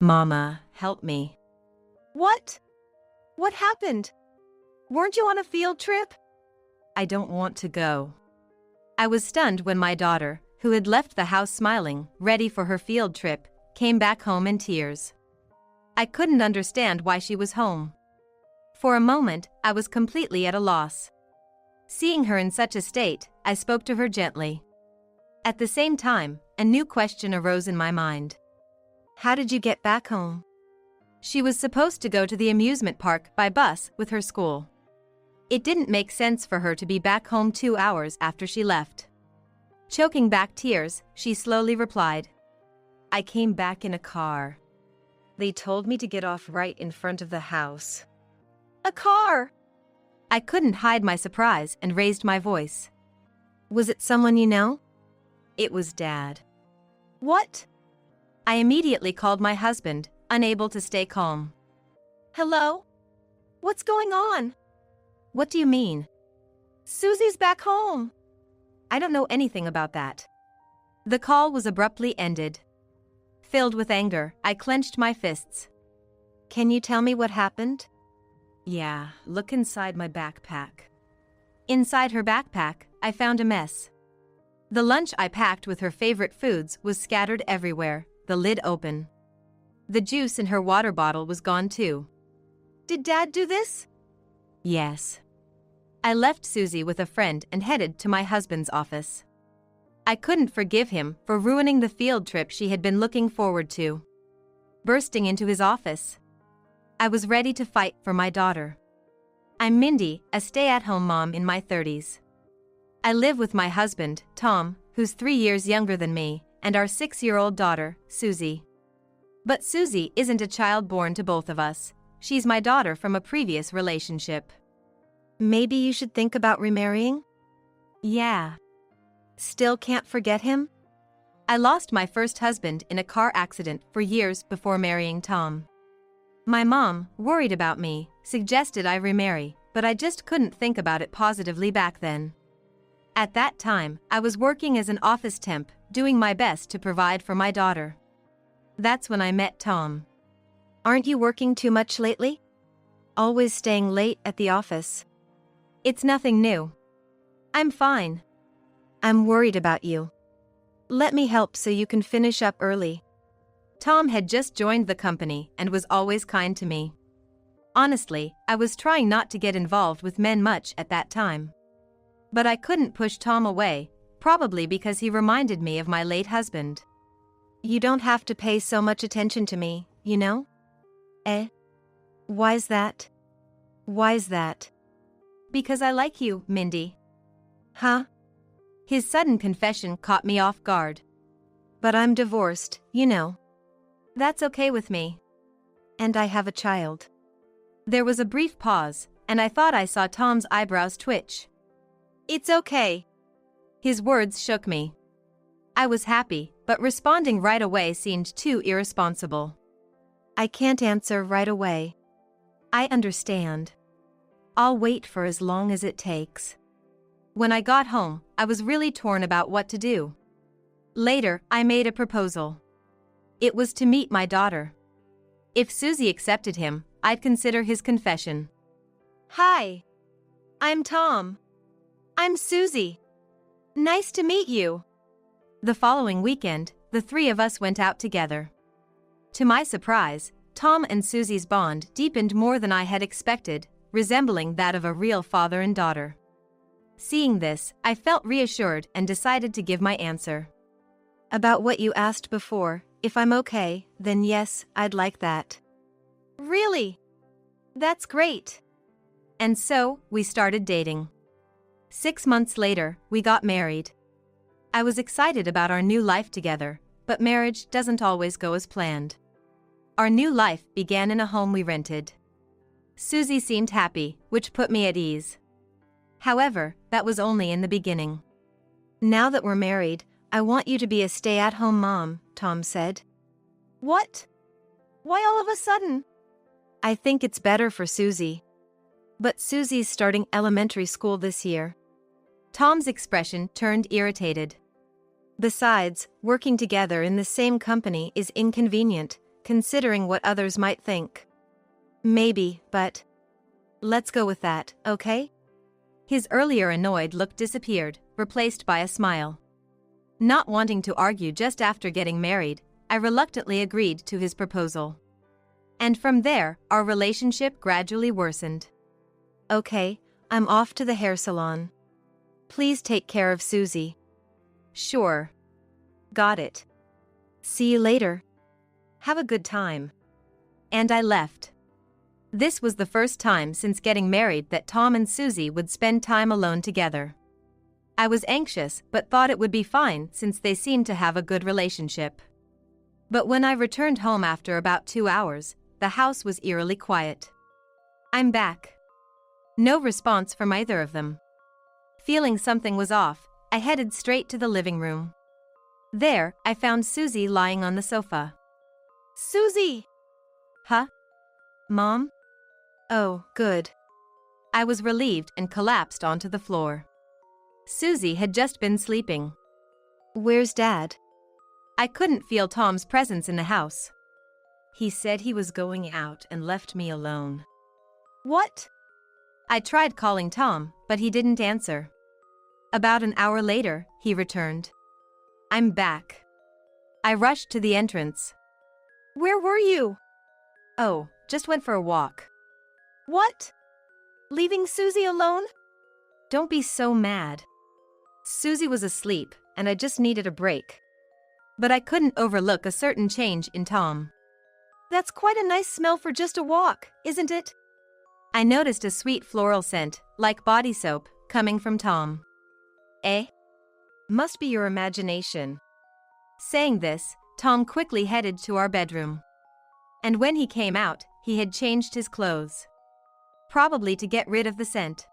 Mama, help me. What? What happened? Weren't you on a field trip? I don't want to go. I was stunned when my daughter, who had left the house smiling, ready for her field trip, came back home in tears. I couldn't understand why she was home. For a moment, I was completely at a loss. Seeing her in such a state, I spoke to her gently. At the same time, a new question arose in my mind. How did you get back home? She was supposed to go to the amusement park by bus with her school. It didn't make sense for her to be back home 2 hours after she left. Choking back tears, she slowly replied, I came back in a car. They told me to get off right in front of the house. A car! I couldn't hide my surprise and raised my voice. Was it someone you know? It was Dad. What? I immediately called my husband, unable to stay calm. Hello? What's going on? What do you mean? Susie's back home. I don't know anything about that. The call was abruptly ended. Filled with anger, I clenched my fists. Can you tell me what happened? Yeah, look inside my backpack. Inside her backpack, I found a mess. The lunch I packed with her favorite foods was scattered everywhere, the lid open. The juice in her water bottle was gone too. Did Dad do this? Yes. I left Susie with a friend and headed to my husband's office. I couldn't forgive him for ruining the field trip she had been looking forward to. Bursting into his office, I was ready to fight for my daughter. I'm Mindy, a stay-at-home mom in my 30s. I live with my husband, Tom, who's 3 years younger than me, and our 6-year-old daughter, Susie. But Susie isn't a child born to both of us. She's my daughter from a previous relationship. Maybe you should think about remarrying? Yeah. Still can't forget him? I lost my first husband in a car accident for years before marrying Tom. My mom, worried about me, suggested I remarry, but I just couldn't think about it positively back then. At that time, I was working as an office temp, doing my best to provide for my daughter. That's when I met Tom. Aren't you working too much lately? Always staying late at the office. It's nothing new. I'm fine. I'm worried about you. Let me help so you can finish up early. Tom had just joined the company and was always kind to me. Honestly, I was trying not to get involved with men much at that time. But I couldn't push Tom away, probably because he reminded me of my late husband. You don't have to pay so much attention to me, you know? Eh? Why's that? Why's that? Because I like you, Mindy. Huh? His sudden confession caught me off guard. But I'm divorced, you know. That's okay with me. And I have a child. There was a brief pause, and I thought I saw Tom's eyebrows twitch. It's okay. His words shook me. I was happy, but responding right away seemed too irresponsible. I can't answer right away. I understand. I'll wait for as long as it takes. When I got home, I was really torn about what to do. Later, I made a proposal. It was to meet my daughter. If Susie accepted him, I'd consider his confession. Hi. I'm Tom. I'm Susie. Nice to meet you. The following weekend, the three of us went out together. To my surprise, Tom and Susie's bond deepened more than I had expected, resembling that of a real father and daughter. Seeing this, I felt reassured and decided to give my answer. About what you asked before, if I'm okay, then yes, I'd like that. Really? That's great. And so, we started dating. 6 months later, we got married. I was excited about our new life together, but marriage doesn't always go as planned. Our new life began in a home we rented. Susie seemed happy, which put me at ease. However, that was only in the beginning. Now that we're married, I want you to be a stay-at-home mom, Tom said. What? Why all of a sudden? I think it's better for Susie. But Susie's starting elementary school this year. Tom's expression turned irritated. Besides, working together in the same company is inconvenient. considering what others might think. Maybe, but let's go with that, okay? His earlier annoyed look disappeared, replaced by a smile. Not wanting to argue just after getting married, I reluctantly agreed to his proposal. And from there, our relationship gradually worsened. Okay, I'm off to the hair salon. Please take care of Susie. Sure. Got it. See you later. Have a good time. And I left. This was the first time since getting married that Tom and Susie would spend time alone together. I was anxious but thought it would be fine since they seemed to have a good relationship. But when I returned home after about 2 hours, the house was eerily quiet. I'm back. No response from either of them. Feeling something was off, I headed straight to the living room. There, I found Susie lying on the sofa. Susie! Huh? Mom? Oh, good. I was relieved and collapsed onto the floor. Susie had just been sleeping. Where's Dad? I couldn't feel Tom's presence in the house. He said he was going out and left me alone. What? I tried calling Tom, but he didn't answer. About an hour later, he returned. I'm back. I rushed to the entrance. Where were you? Oh, just went for a walk. What? Leaving Susie alone? Don't be so mad. Susie was asleep, and I just needed a break. But I couldn't overlook a certain change in Tom. That's quite a nice smell for just a walk, isn't it? I noticed a sweet floral scent, like body soap, coming from Tom. Eh? Must be your imagination. Saying this, Tom quickly headed to our bedroom. And when he came out, he had changed his clothes. Probably to get rid of the scent.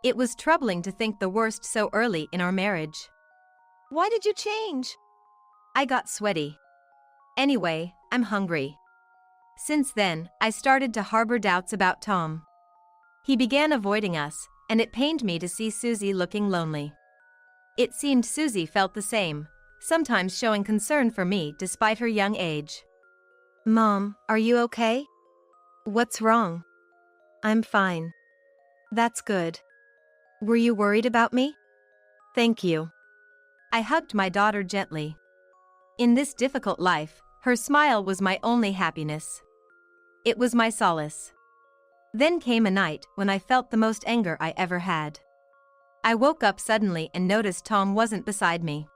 It was troubling to think the worst so early in our marriage. Why did you change? I got sweaty. Anyway, I'm hungry. Since then, I started to harbor doubts about Tom. He began avoiding us, and it pained me to see Susie looking lonely. It seemed Susie felt the same, sometimes showing concern for me despite her young age. Mom, are you okay? What's wrong? I'm fine. That's good. Were you worried about me? Thank you. I hugged my daughter gently. In this difficult life, her smile was my only happiness. It was my solace. Then came a night when I felt the most anger I ever had. I woke up suddenly and noticed Tom wasn't beside me.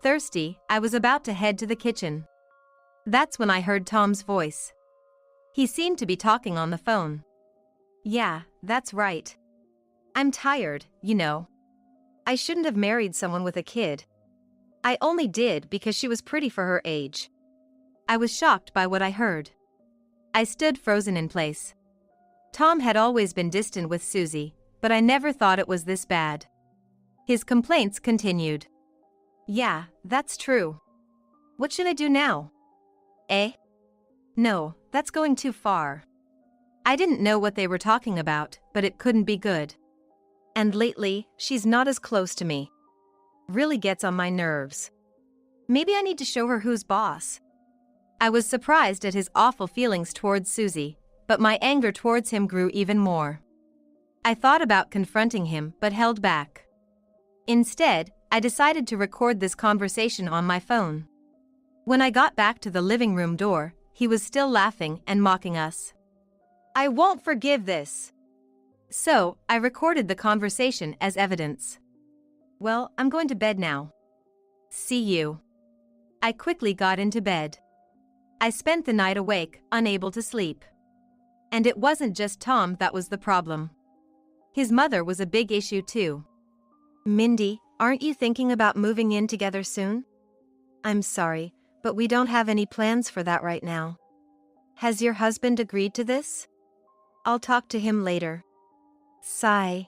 Thirsty, I was about to head to the kitchen. That's when I heard Tom's voice. He seemed to be talking on the phone. Yeah, that's right. I'm tired, you know. I shouldn't have married someone with a kid. I only did because she was pretty for her age. I was shocked by what I heard. I stood frozen in place. Tom had always been distant with Susie, but I never thought it was this bad. His complaints continued. Yeah, that's true. What should I do now? Eh? No, that's going too far. I didn't know what they were talking about, but it couldn't be good. And lately, she's not as close to me. Really gets on my nerves. Maybe I need to show her who's boss. I was surprised at his awful feelings towards Susie, but my anger towards him grew even more. I thought about confronting him but held back. Instead, I decided to record this conversation on my phone. When I got back to the living room door, he was still laughing and mocking us. I won't forgive this. So, I recorded the conversation as evidence. Well, I'm going to bed now. See you. I quickly got into bed. I spent the night awake, unable to sleep. And it wasn't just Tom that was the problem. His mother was a big issue too. Mindy, aren't you thinking about moving in together soon? I'm sorry, but we don't have any plans for that right now. Has your husband agreed to this? I'll talk to him later. Sigh.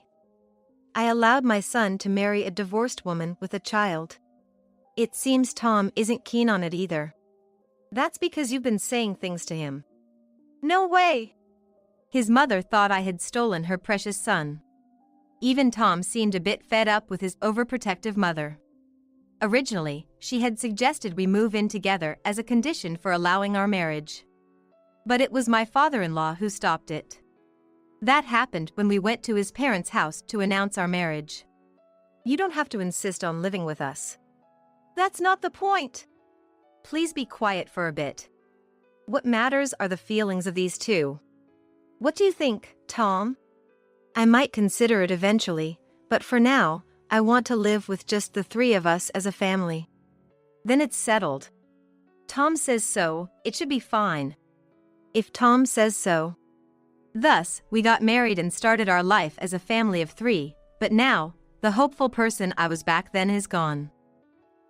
I allowed my son to marry a divorced woman with a child. It seems Tom isn't keen on it either. That's because you've been saying things to him. No way! His mother thought I had stolen her precious son. Even Tom seemed a bit fed up with his overprotective mother. Originally, she had suggested we move in together as a condition for allowing our marriage. But it was my father-in-law who stopped it. That happened when we went to his parents' house to announce our marriage. You don't have to insist on living with us. That's not the point. Please be quiet for a bit. What matters are the feelings of these two. What do you think, Tom? I might consider it eventually, but for now, I want to live with just the three of us as a family. Then it's settled. Tom says so, it should be fine. If Tom says so. Thus, we got married and started our life as a family of three, but now, the hopeful person I was back then is gone.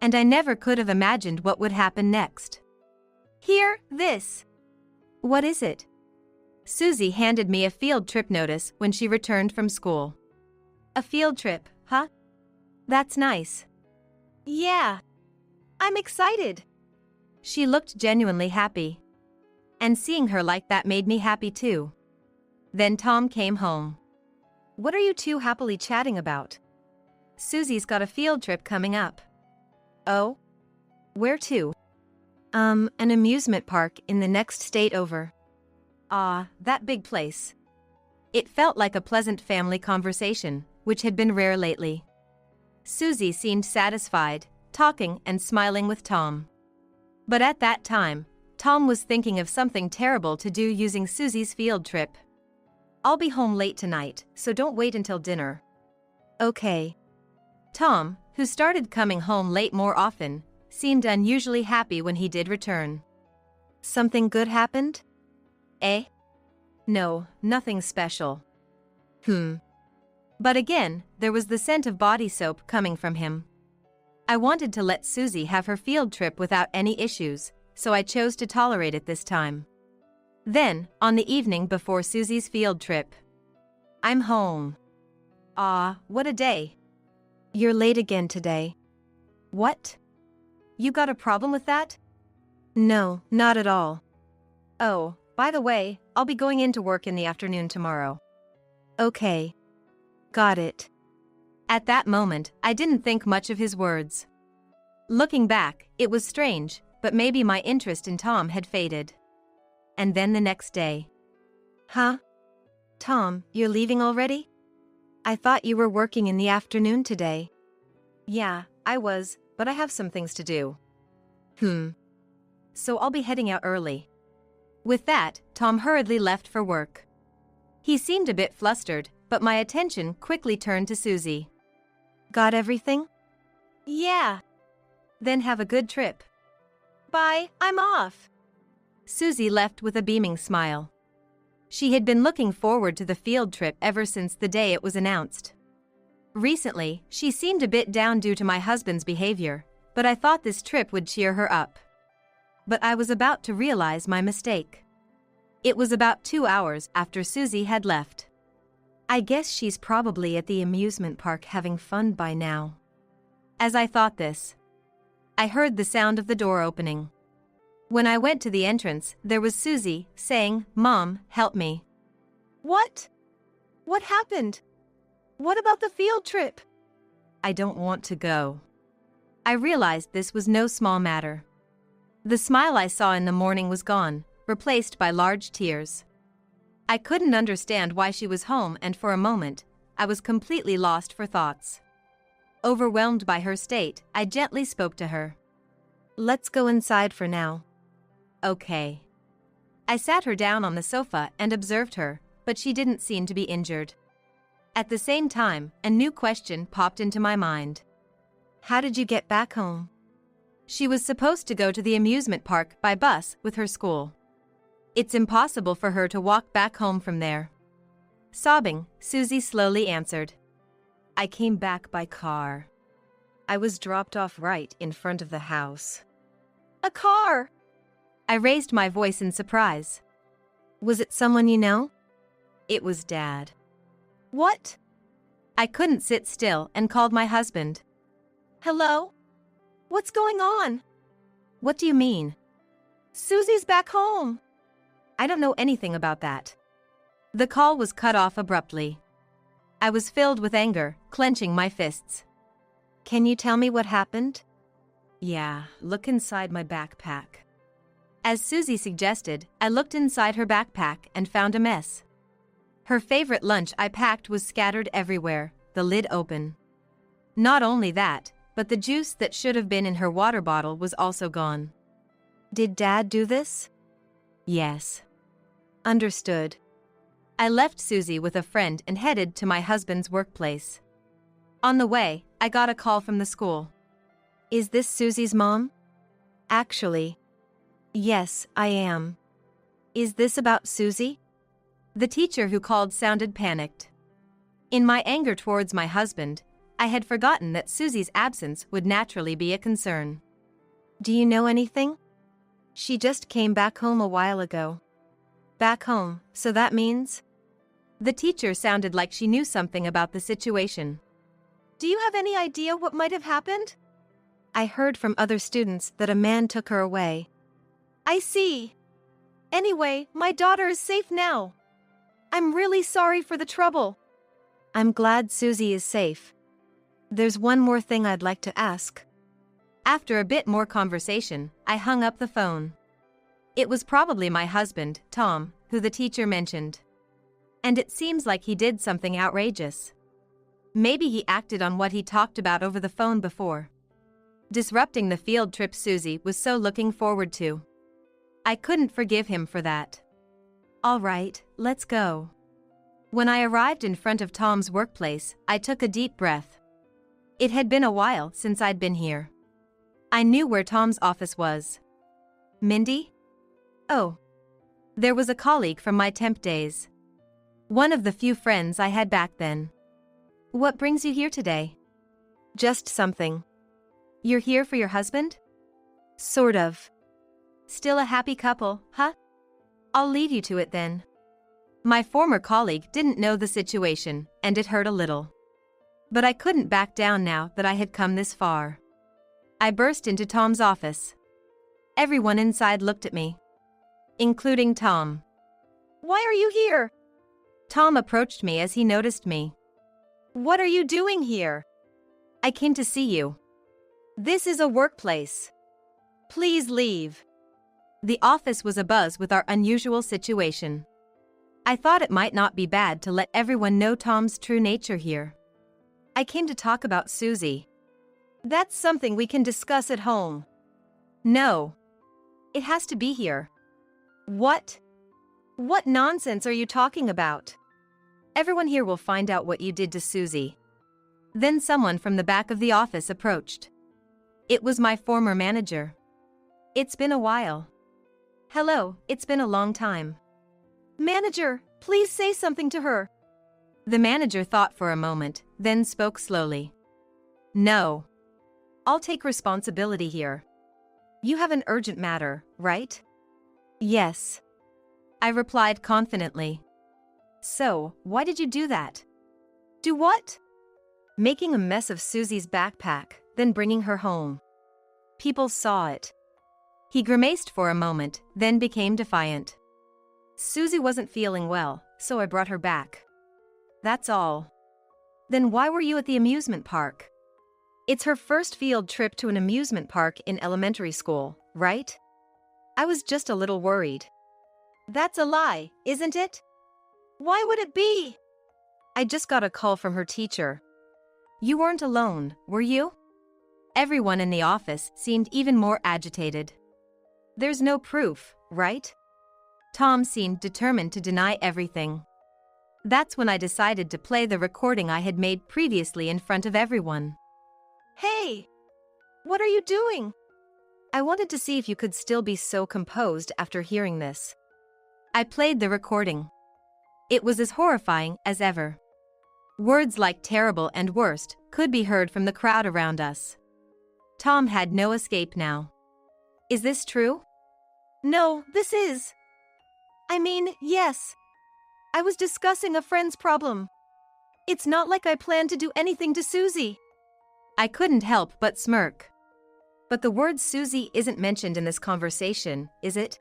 And I never could have imagined what would happen next. Hear this. What is it? Susie handed me a field trip notice when she returned from school. A field trip, huh? That's nice. Yeah. I'm excited. She looked genuinely happy. And seeing her like that made me happy too. Then Tom came home. What are you two happily chatting about? Susie's got a field trip coming up. Oh? Where to? An amusement park in the next state over. Ah, that big place. It felt like a pleasant family conversation, which had been rare lately. Susie seemed satisfied, talking and smiling with Tom. But at that time, Tom was thinking of something terrible to do using Susie's field trip. I'll be home late tonight, so don't wait until dinner. Okay. Tom, who started coming home late more often, seemed unusually happy when he did return. Something good happened? Eh? No, nothing special. But again, there was the scent of body soap coming from him. I wanted to let Susie have her field trip without any issues, so I chose to tolerate it this time. Then, on the evening before Susie's field trip, I'm home. Ah, what a day. You're late again today. What? You got a problem with that? No, not at all. Oh, by the way, I'll be going into work in the afternoon tomorrow. Okay. Got it. At that moment, I didn't think much of his words. Looking back, it was strange, but maybe my interest in Tom had faded. And then the next day. Huh? Tom, you're leaving already? I thought you were working in the afternoon today. Yeah, I was, but I have some things to do. So I'll be heading out early. With that, Tom hurriedly left for work. He seemed a bit flustered, but my attention quickly turned to Susie. Got everything? Yeah. Then have a good trip. Bye, I'm off. Susie left with a beaming smile. She had been looking forward to the field trip ever since the day it was announced. Recently, she seemed a bit down due to my husband's behavior, but I thought this trip would cheer her up. But I was about to realize my mistake. It was about 2 hours after Susie had left. I guess she's probably at the amusement park having fun by now. As I thought this, I heard the sound of the door opening. When I went to the entrance, there was Susie, saying, "Mom, help me." What? What happened? What about the field trip? I don't want to go. I realized this was no small matter. The smile I saw in the morning was gone, replaced by large tears. I couldn't understand why she was home, and for a moment, I was completely lost for thoughts. Overwhelmed by her state, I gently spoke to her. Let's go inside for now. Okay. I sat her down on the sofa and observed her, but she didn't seem to be injured. At the same time, a new question popped into my mind. How did you get back home? She was supposed to go to the amusement park by bus with her school. It's impossible for her to walk back home from there. Sobbing, Susie slowly answered. I came back by car. I was dropped off right in front of the house. A car! I raised my voice in surprise. Was it someone you know? It was Dad. What? I couldn't sit still and called my husband. Hello? What's going on? What do you mean? Susie's back home. I don't know anything about that. The call was cut off abruptly. I was filled with anger, clenching my fists. Can you tell me what happened? Yeah, look inside my backpack. As Susie suggested, I looked inside her backpack and found a mess. Her favorite lunch I packed was scattered everywhere, the lid open. Not only that, but the juice that should have been in her water bottle was also gone. Did Dad do this? Yes. Understood. I left Susie with a friend and headed to my husband's workplace. On the way, I got a call from the school. Is this Susie's mom? Actually, yes, I am. Is this about Susie? The teacher who called sounded panicked. In my anger towards my husband, I had forgotten that Susie's absence would naturally be a concern. Do you know anything? She just came back home a while ago. Back home, so that means? The teacher sounded like she knew something about the situation. Do you have any idea what might have happened? I heard from other students that a man took her away. I see. Anyway, my daughter is safe now. I'm really sorry for the trouble. I'm glad Susie is safe. There's one more thing I'd like to ask. After a bit more conversation, I hung up the phone. It was probably my husband, Tom, who the teacher mentioned. And it seems like he did something outrageous. Maybe he acted on what he talked about over the phone before. Disrupting the field trip Susie was so looking forward to. I couldn't forgive him for that. All right, let's go. When I arrived in front of Tom's workplace, I took a deep breath. It had been a while since I'd been here. I knew where Tom's office was. Mindy? Oh. There was a colleague from my temp days. One of the few friends I had back then. What brings you here today? Just something. You're here for your husband? Sort of. Still a happy couple, huh? I'll leave you to it then. My former colleague didn't know the situation, and it hurt a little. But I couldn't back down now that I had come this far. I burst into Tom's office. Everyone inside looked at me, including Tom. Why are you here? Tom approached me as he noticed me. What are you doing here? I came to see you. This is a workplace. Please leave. The office was abuzz with our unusual situation. I thought it might not be bad to let everyone know Tom's true nature here. I came to talk about Susie. That's something we can discuss at home. No. It has to be here. What? What nonsense are you talking about? Everyone here will find out what you did to Susie. Then someone from the back of the office approached. It was my former manager. It's been a while. Hello, it's been a long time. Manager, please say something to her. The manager thought for a moment, then spoke slowly. No. I'll take responsibility here. You have an urgent matter, right? Yes. I replied confidently. So, why did you do that? Do what? Making a mess of Susie's backpack, then bringing her home. People saw it. He grimaced for a moment, then became defiant. Susie wasn't feeling well, so I brought her back. That's all. Then why were you at the amusement park? It's her first field trip to an amusement park in elementary school, right? I was just a little worried. That's a lie, isn't it? Why would it be? I just got a call from her teacher. You weren't alone, were you? Everyone in the office seemed even more agitated. There's no proof, right? Tom seemed determined to deny everything. That's when I decided to play the recording I had made previously in front of everyone. Hey! What are you doing? I wanted to see if you could still be so composed after hearing this. I played the recording. It was as horrifying as ever. Words like terrible and worst could be heard from the crowd around us. Tom had no escape now. Is this true? No, this is. I mean, yes. I was discussing a friend's problem. It's not like I planned to do anything to Susie. I couldn't help but smirk. But the word Susie isn't mentioned in this conversation, is it?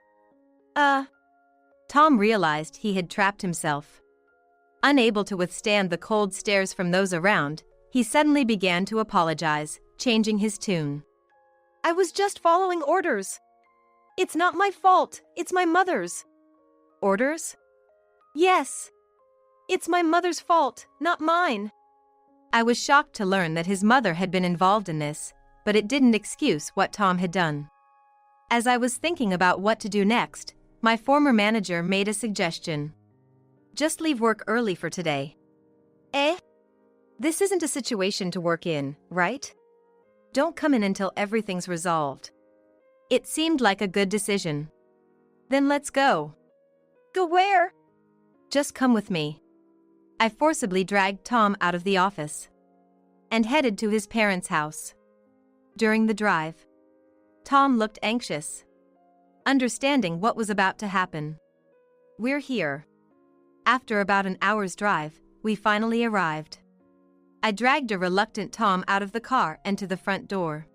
Tom realized he had trapped himself. Unable to withstand the cold stares from those around, he suddenly began to apologize, changing his tune. I was just following orders. It's not my fault, it's my mother's. Orders? Yes. It's my mother's fault, not mine. I was shocked to learn that his mother had been involved in this, but it didn't excuse what Tom had done. As I was thinking about what to do next, my former manager made a suggestion. Just leave work early for today. Eh? This isn't a situation to work in, right? Don't come in until everything's resolved. It seemed like a good decision. Then let's go. Go where? Just come with me. I forcibly dragged Tom out of the office and headed to his parents' house. During the drive, Tom looked anxious, understanding what was about to happen. We're here. After about an hour's drive, we finally arrived. I dragged a reluctant Tom out of the car and to the front door.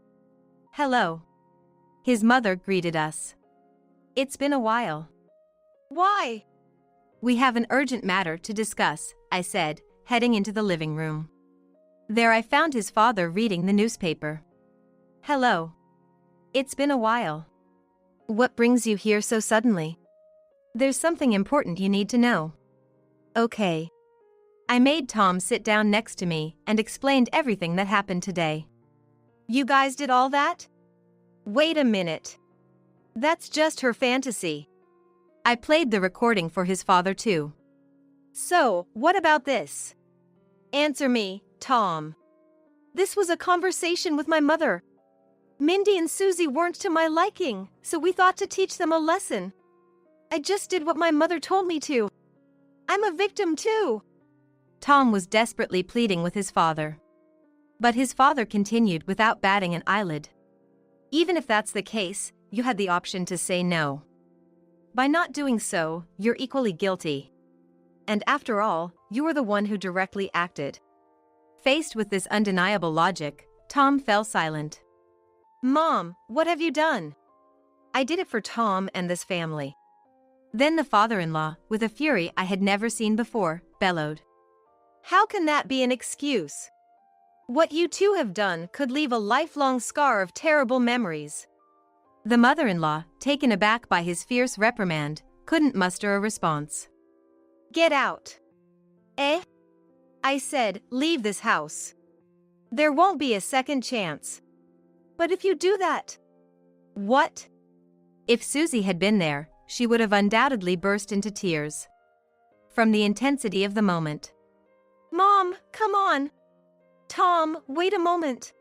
Hello. His mother greeted us. It's been a while. Why? We have an urgent matter to discuss, I said, heading into the living room. There I found his father reading the newspaper. Hello. It's been a while. What brings you here so suddenly? There's something important you need to know. Okay. I made Tom sit down next to me and explained everything that happened today. You guys did all that? Wait a minute. That's just her fantasy. I played the recording for his father too. So, what about this? Answer me, Tom. This was a conversation with my mother. Mindy and Susie weren't to my liking, so we thought to teach them a lesson. I just did what my mother told me to. I'm a victim too. Tom was desperately pleading with his father. But his father continued without batting an eyelid. Even if that's the case, you had the option to say no. By not doing so, you're equally guilty. And after all, you were the one who directly acted. Faced with this undeniable logic, Tom fell silent. Mom, what have you done? I did it for Tom and this family. Then the father-in-law, with a fury I had never seen before, bellowed. How can that be an excuse? What you two have done could leave a lifelong scar of terrible memories. The mother-in-law, taken aback by his fierce reprimand, couldn't muster a response. Get out. Eh? I said, leave this house. There won't be a second chance. But if you do that... What? If Susie had been there, she would have undoubtedly burst into tears. From the intensity of the moment. Mom, come on. Tom, wait a moment.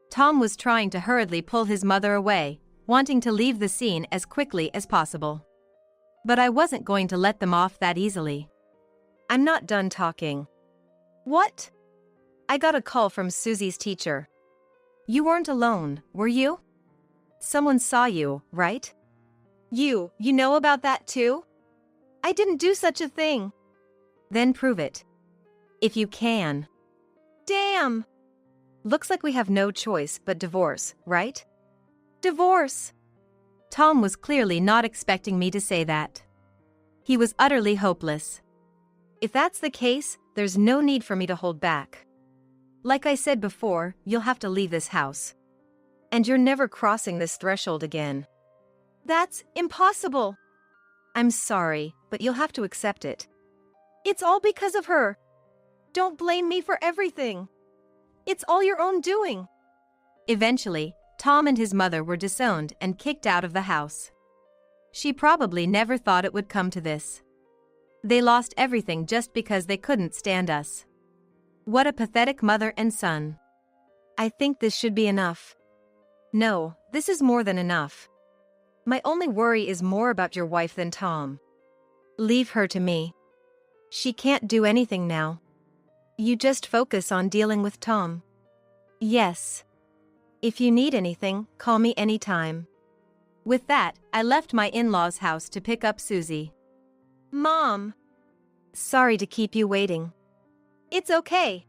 Tom was trying to hurriedly pull his mother away, wanting to leave the scene as quickly as possible. But I wasn't going to let them off that easily. I'm not done talking. What? I got a call from Susie's teacher. You weren't alone, were you? Someone saw you, right? You know about that too? I didn't do such a thing. Then prove it. If you can. Damn! Looks like we have no choice but divorce, right? Divorce! Tom was clearly not expecting me to say that. He was utterly hopeless. If that's the case, there's no need for me to hold back. Like I said before, you'll have to leave this house. And you're never crossing this threshold again. That's impossible. I'm sorry, but you'll have to accept it. It's all because of her. Don't blame me for everything. It's all your own doing. Eventually, Tom and his mother were disowned and kicked out of the house. She probably never thought it would come to this. They lost everything just because they couldn't stand us. What a pathetic mother and son. I think this should be enough. No, this is more than enough. My only worry is more about your wife than Tom. Leave her to me. She can't do anything now. You just focus on dealing with Tom. Yes. If you need anything, call me anytime. With that, I left my in-laws' house to pick up Susie. Mom. Sorry to keep you waiting. It's okay.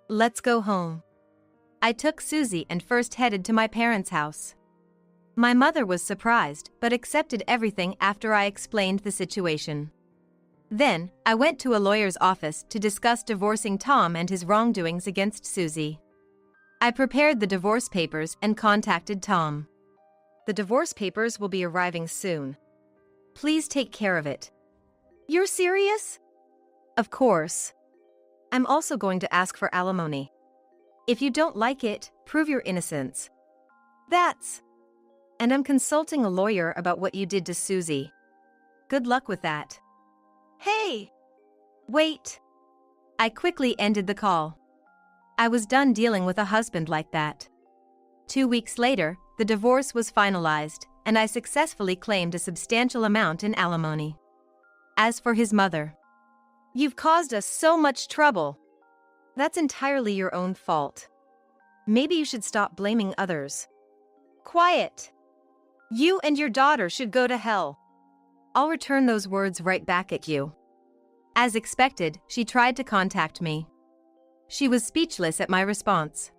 Let's go home. I took Susie and first headed to my parents' house. My mother was surprised but accepted everything after I explained the situation. Then, I went to a lawyer's office to discuss divorcing Tom and his wrongdoings against Susie. I prepared the divorce papers and contacted Tom. The divorce papers will be arriving soon. Please take care of it. You're serious? Of course. I'm also going to ask for alimony. If you don't like it, prove your innocence. And I'm consulting a lawyer about what you did to Susie. Good luck with that. Hey! Wait. I quickly ended the call. I was done dealing with a husband like that. 2 weeks later, the divorce was finalized, and I successfully claimed a substantial amount in alimony. As for his mother, You've caused us so much trouble. That's entirely your own fault. Maybe you should stop blaming others. Quiet! You and your daughter should go to hell. I'll return those words right back at you. As expected, she tried to contact me. She was speechless at my response.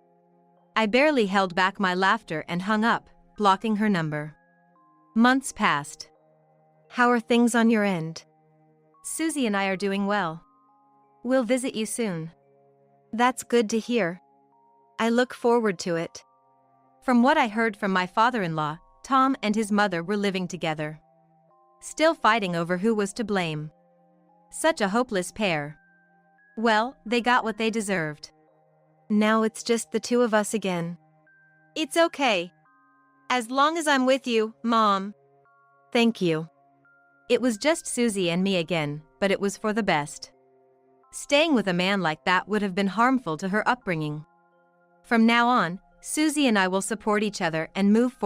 I barely held back my laughter and hung up, blocking her number. Months passed. How are things on your end? Susie and I are doing well. We'll visit you soon. That's good to hear. I look forward to it. From what I heard from my father-in-law, Tom and his mother were living together, still fighting over who was to blame. Such a hopeless pair. Well, they got what they deserved. Now it's just the two of us again. It's okay. As long as I'm with you, Mom. Thank you. It was just Susie and me again, but it was for the best. Staying with a man like that would have been harmful to her upbringing. From now on, Susie and I will support each other and move forward.